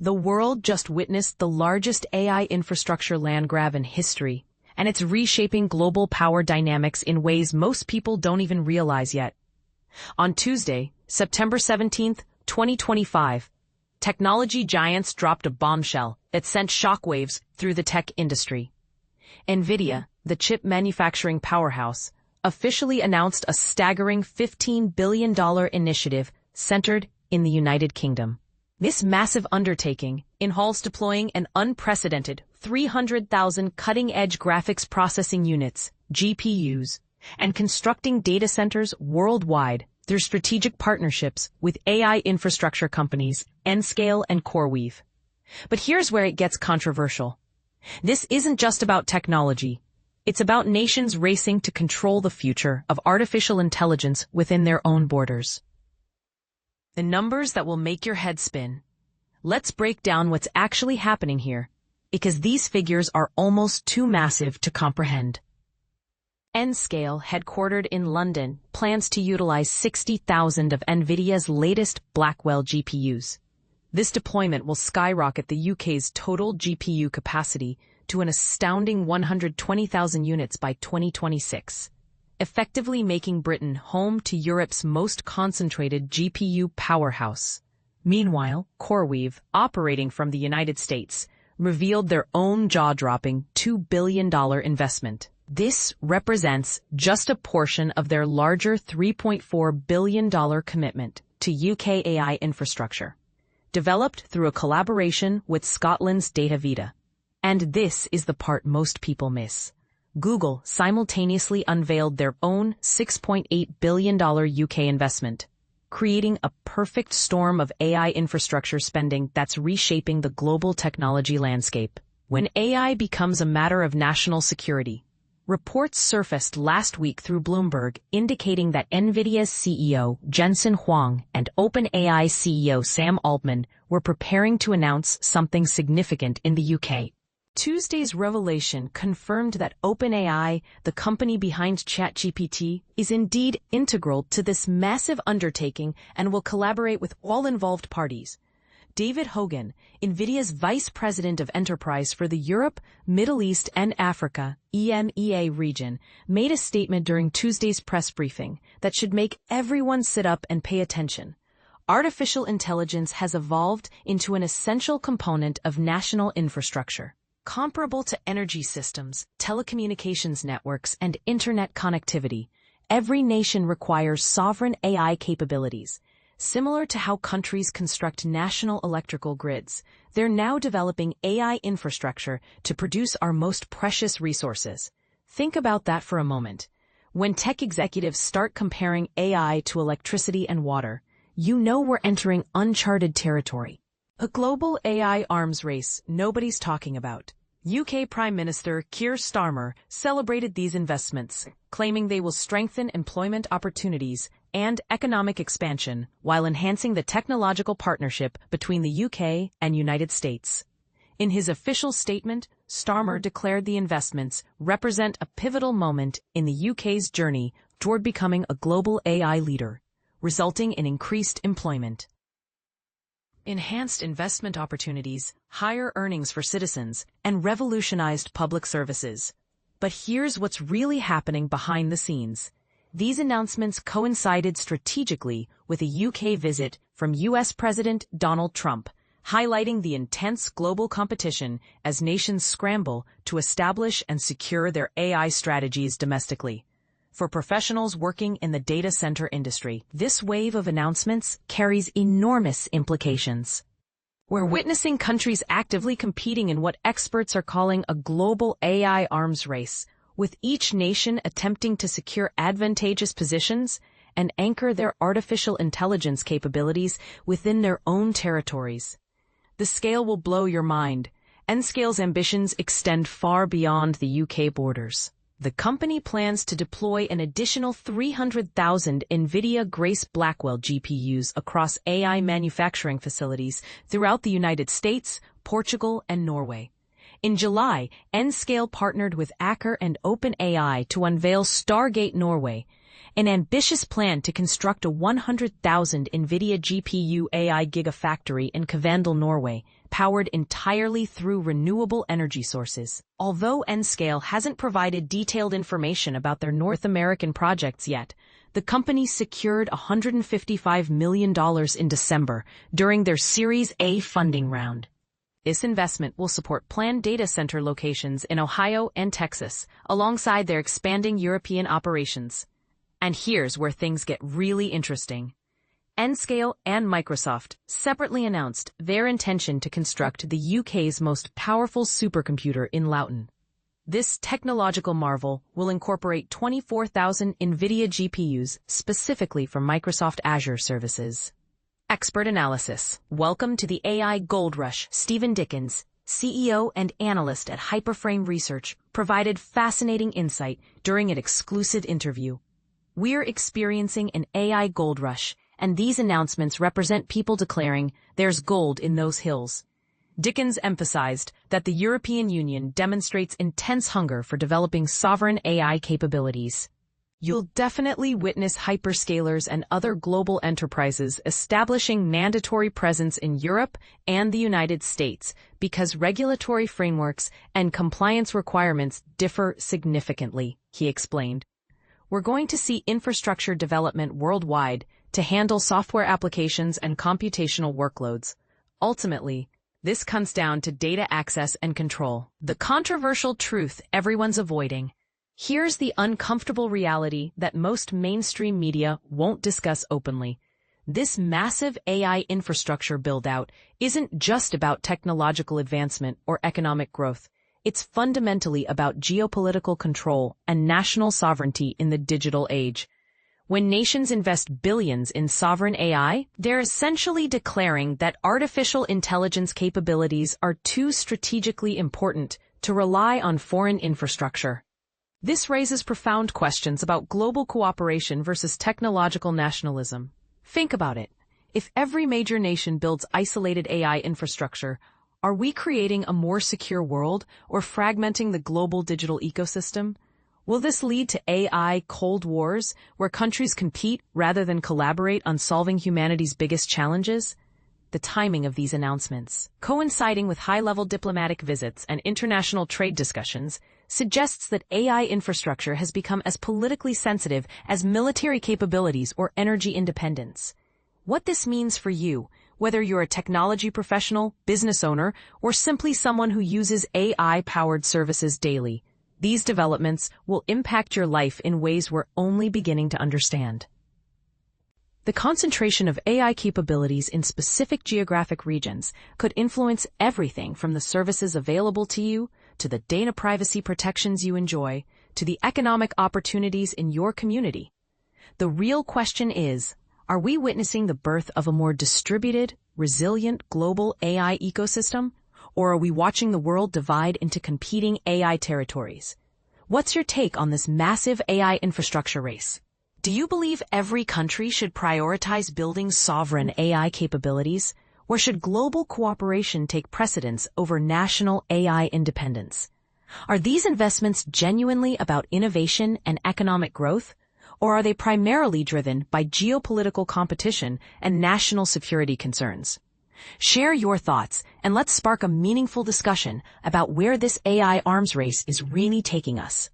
The world just witnessed the largest AI infrastructure land grab in history, and it's reshaping global power dynamics in ways most people don't even realize yet. On Tuesday, September 17th, 2025, technology giants dropped a bombshell that sent shockwaves through the tech industry. Nvidia, the chip manufacturing powerhouse, officially announced a staggering $15 billion initiative centered in the United Kingdom. This massive undertaking involves deploying an unprecedented 300,000 cutting-edge graphics processing units, GPUs, and constructing data centers worldwide through strategic partnerships with AI infrastructure companies Nscale and CoreWeave. But here's where it gets controversial. This isn't just about technology. It's about nations racing to control the future of artificial intelligence within their own borders. The numbers that will make your head spin. Let's break down what's actually happening here, because these figures are almost too massive to comprehend. Nscale, headquartered in London, plans to utilize 60,000 of Nvidia's latest Blackwell GPUs. This deployment will skyrocket the UK's total GPU capacity to an astounding 120,000 units by 2026. Effectively making Britain home to Europe's most concentrated GPU powerhouse. Meanwhile, CoreWeave, operating from the United States, revealed their own jaw-dropping $2 billion investment. This represents just a portion of their larger $3.4 billion commitment to UK AI infrastructure, developed through a collaboration with Scotland's DataVita. And this is the part most people miss. Google simultaneously unveiled their own $6.8 billion UK investment, creating a perfect storm of AI infrastructure spending that's reshaping the global technology landscape. When AI becomes a matter of national security, reports surfaced last week through Bloomberg indicating that Nvidia's CEO Jensen Huang and OpenAI CEO Sam Altman were preparing to announce something significant in the UK. Tuesday's revelation confirmed that OpenAI, the company behind ChatGPT, is indeed integral to this massive undertaking and will collaborate with all involved parties. David Hogan, Nvidia's Vice President of Enterprise for the Europe, Middle East, and Africa (EMEA) region, made a statement during Tuesday's press briefing that should make everyone sit up and pay attention. Artificial intelligence has evolved into an essential component of national infrastructure. Comparable to energy systems, telecommunications networks, and internet connectivity, every nation requires sovereign AI capabilities. Similar to how countries construct national electrical grids, they're now developing AI infrastructure to produce our most precious resources. Think about that for a moment. When tech executives start comparing AI to electricity and water, you know we're entering uncharted territory. A global AI arms race nobody's talking about. UK Prime Minister Keir Starmer celebrated these investments, claiming they will strengthen employment opportunities and economic expansion while enhancing the technological partnership between the UK and United States. In his official statement, Starmer declared the investments represent a pivotal moment in the UK's journey toward becoming a global AI leader, resulting in increased employment, enhanced investment opportunities, higher earnings for citizens, and revolutionized public services. But here's what's really happening behind the scenes. These announcements coincided strategically with a UK visit from US President Donald Trump, highlighting the intense global competition as nations scramble to establish and secure their AI strategies domestically. For professionals working in the data center industry, this wave of announcements carries enormous implications. We're witnessing countries actively competing in what experts are calling a global AI arms race, with each nation attempting to secure advantageous positions and anchor their artificial intelligence capabilities within their own territories. The scale will blow your mind. Nscale's ambitions extend far beyond the UK borders. The company plans to deploy an additional 300,000 Nvidia Grace Blackwell GPUs across AI manufacturing facilities throughout the United States, Portugal, and Norway. In July, Nscale partnered with Aker and OpenAI to unveil Stargate Norway, an ambitious plan to construct a 100,000 Nvidia GPU AI gigafactory in Kvandal, Norway, powered entirely through renewable energy sources. Although Nscale hasn't provided detailed information about their North American projects yet, the company secured $155 million in December during their Series A funding round. This investment will support planned data center locations in Ohio and Texas, alongside their expanding European operations. And here's where things get really interesting. Nscale and Microsoft separately announced their intention to construct the UK's most powerful supercomputer in Loughton. This technological marvel will incorporate 24,000 Nvidia GPUs specifically for Microsoft Azure services. Expert analysis. Welcome to the AI Gold Rush. Stephen Dickens, CEO and analyst at Hyperframe Research, provided fascinating insight during an exclusive interview. We're experiencing an AI gold rush, and these announcements represent people declaring there's gold in those hills. Dickens emphasized that the European Union demonstrates intense hunger for developing sovereign AI capabilities. You'll definitely witness hyperscalers and other global enterprises establishing mandatory presence in Europe and the United States because regulatory frameworks and compliance requirements differ significantly, he explained. We're going to see infrastructure development worldwide to handle software applications and computational workloads. Ultimately, this comes down to data access and control, the controversial truth everyone's avoiding. Here's the uncomfortable reality that most mainstream media won't discuss openly. This massive AI infrastructure build-out isn't just about technological advancement or economic growth. It's fundamentally about geopolitical control and national sovereignty in the digital age. When nations invest billions in sovereign AI, they're essentially declaring that artificial intelligence capabilities are too strategically important to rely on foreign infrastructure. This raises profound questions about global cooperation versus technological nationalism. Think about it. If every major nation builds isolated AI infrastructure, are we creating a more secure world or fragmenting the global digital ecosystem? Will this lead to AI Cold Wars, where countries compete rather than collaborate on solving humanity's biggest challenges? The timing of these announcements, coinciding with high-level diplomatic visits and international trade discussions, suggests that AI infrastructure has become as politically sensitive as military capabilities or energy independence. What this means for you, whether you're a technology professional, business owner, or simply someone who uses AI-powered services daily, these developments will impact your life in ways we're only beginning to understand. The concentration of AI capabilities in specific geographic regions could influence everything from the services available to you, to the data privacy protections you enjoy, to the economic opportunities in your community. The real question is, are we witnessing the birth of a more distributed, resilient global AI ecosystem, or are we watching the world divide into competing AI territories? What's your take on this massive AI infrastructure race? Do you believe every country should prioritize building sovereign AI capabilities, or should global cooperation take precedence over national AI independence? Are these investments genuinely about innovation and economic growth, or are they primarily driven by geopolitical competition and national security concerns? Share your thoughts, and let's spark a meaningful discussion about where this AI arms race is really taking us.